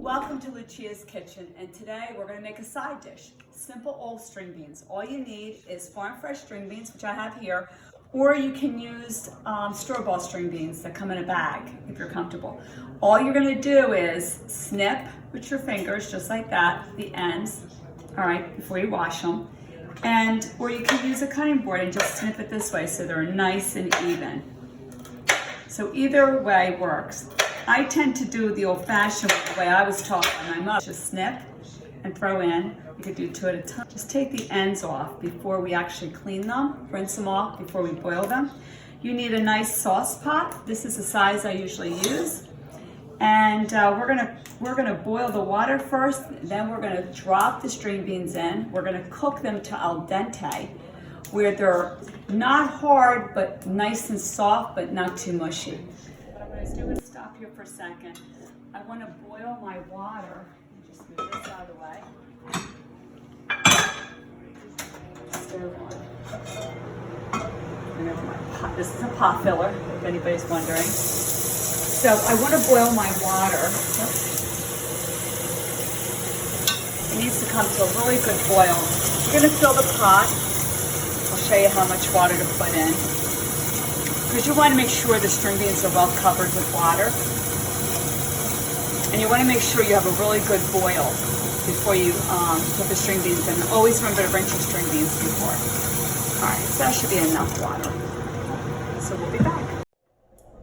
Welcome to Lucia's Kitchen, and today we're going to make a side dish. Simple old string beans. All you need is farm fresh string beans, which I have here, or you can use store-bought string beans that come in a bag if you're comfortable. All you're going to do is snip with your fingers, just like that, the ends, all right, before you wash them. Or you can use a cutting board and just snip it this way so they're nice and even. So either way works. I tend to do the old-fashioned way I was taught by my mother. Just snip and throw in. You could do two at a time. Just take the ends off before we actually clean them. Rinse them off before we boil them. You need a nice sauce pot. This is the size I usually use. And we're gonna boil the water first. Then we're gonna drop the string beans in. We're gonna cook them to al dente, where they're not hard but nice and soft, but not too mushy. What I'm going to do is stop here for a second. I want to boil my water. Just move this out of the way. Stove on. Remember my pot. This is a pot filler, if anybody's wondering. So I want to boil my water. It needs to come to a really good boil. You're going to fill the pot. I'll show you how much water to put in. Because you want to make sure the string beans are well covered with water. And you want to make sure you have a really good boil before you put the string beans in. Always remember to rinse your string beans before. Alright, so that should be enough water. So we'll be back.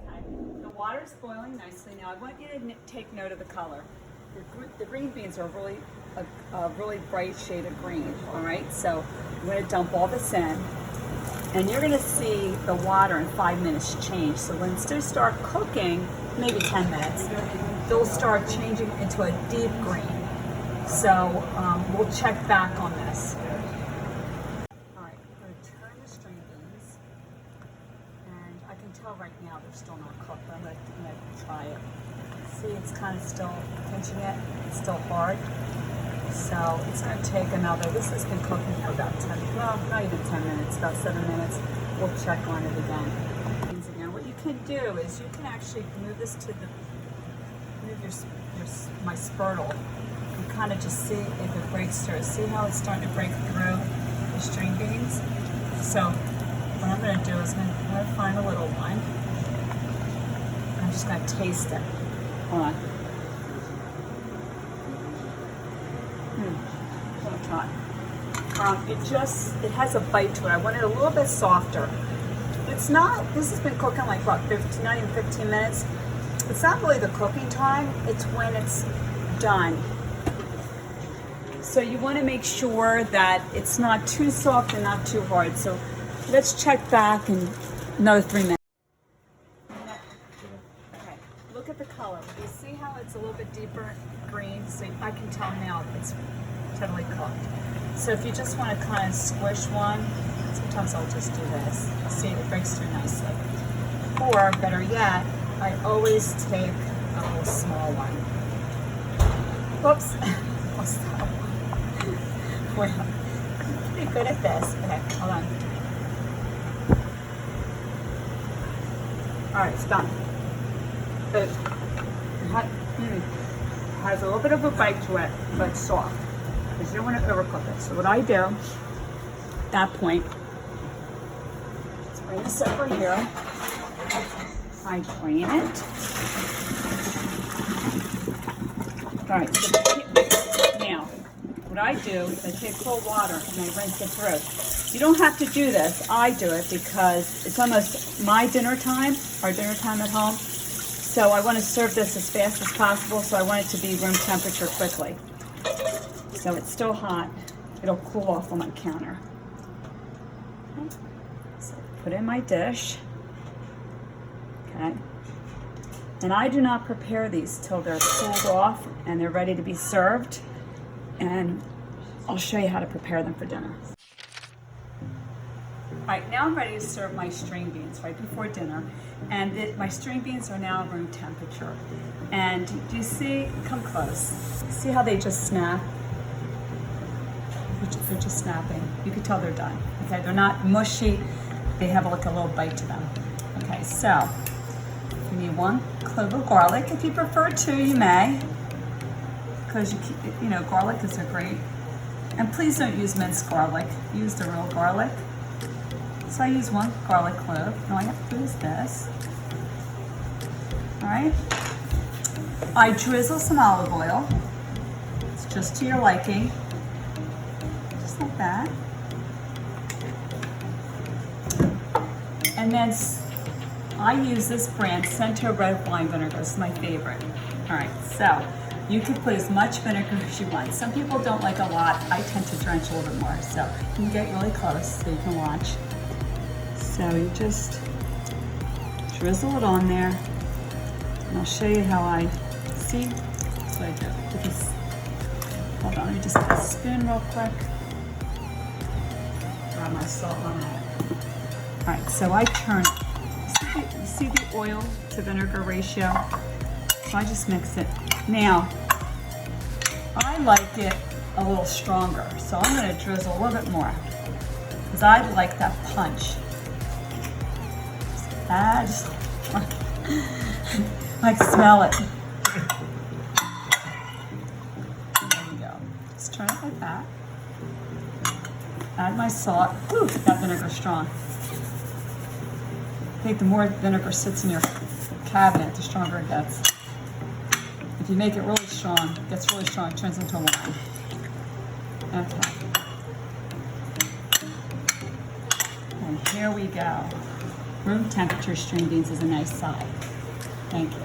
Okay, the water is boiling nicely now. I want you to take note of the color. The green beans are really a really bright shade of green. Alright, so I'm going to dump all this in. And you're going to see the water in 5 minutes change. So when they start cooking, maybe 10 minutes, they'll start changing into a deep green. So we'll check back on this. All right, I'm going to turn the string beans. And I can tell right now they're still not cooked, but I'm going to try it. See, it's kind of still pinching it. It's still hard. So it's going to take another, this has been cooking for about 10, well, not even 10 minutes, about 7 minutes. We'll check on it again. What you can do is you can actually move this to the, my spurtle. You kind of just see if it breaks through. See how it's starting to break through the string beans? So what I'm going to do is I'm going to find a little one. I'm just going to taste it. Hold on. It has a bite to it. I want it a little bit softer. It's not, this has been cooking like what, 15, not even 15 minutes. It's not really the cooking time, it's when it's done. So you want to make sure that it's not too soft and not too hard. So let's check back in another 3 minutes. Okay, look at the color. You see how it's a little bit deeper green? So I can tell now it's totally cooked. So if you just want to kind of squish one, sometimes I'll just do this. See, it breaks through nicely. Or better yet, I always take a little small one. Whoops. What's that one? Well, I'm pretty good at this. Okay, hold on. Alright, it's done. It has a little bit of a bite to it, but it's soft. Because you don't want to overcook it. So what I do at that point is bring this over here. I drain it. Alright, so now what I do is I take cold water and I rinse it through. You don't have to do this. I do it because it's almost my dinner time, our dinner time at home. So I want to serve this as fast as possible, so I want it to be room temperature quickly. So it's still hot. It'll cool off on my counter. Okay. So put in my dish. Okay. And I do not prepare these till they're cooled off and they're ready to be served. And I'll show you how to prepare them for dinner. All right, now I'm ready to serve my string beans right before dinner. And my string beans are now room temperature. And do you see, come close. See how they just snap? They're just snapping. You can tell they're done. Okay, they're not mushy. They have like a little bite to them. Okay, so you need 1 clove of garlic. If you prefer 2, you may. because you know, garlic is a great, and please don't use minced garlic, use the real garlic. So I use 1 garlic clove. All I have to do is this. All right. I drizzle some olive oil. It's just to your liking. Just like that. And then I use this brand, Cento Red Wine Vinegar. This is my favorite. All right, so you can put as much vinegar as you want. Some people don't like a lot. I tend to drench a little bit more. So you can get really close so you can watch. So you just drizzle it on there. And I'll show you how I see. That's what I do. Because, hold on, let me just get a spoon real quick. Grab my salt on that. All right, so I turn, you see the oil to vinegar ratio? So I just mix it. Now, I like it a little stronger, so I'm gonna drizzle a little bit more because I like that punch. I just like smell it. There you go. Just turn it like that. Add my salt. Whew, that vinegar's strong. I think the more vinegar sits in your cabinet, the stronger it gets. If you make it really strong, it gets really strong, it turns into a wine. Okay. And here we go. Room temperature string beans is a nice side. Thank you.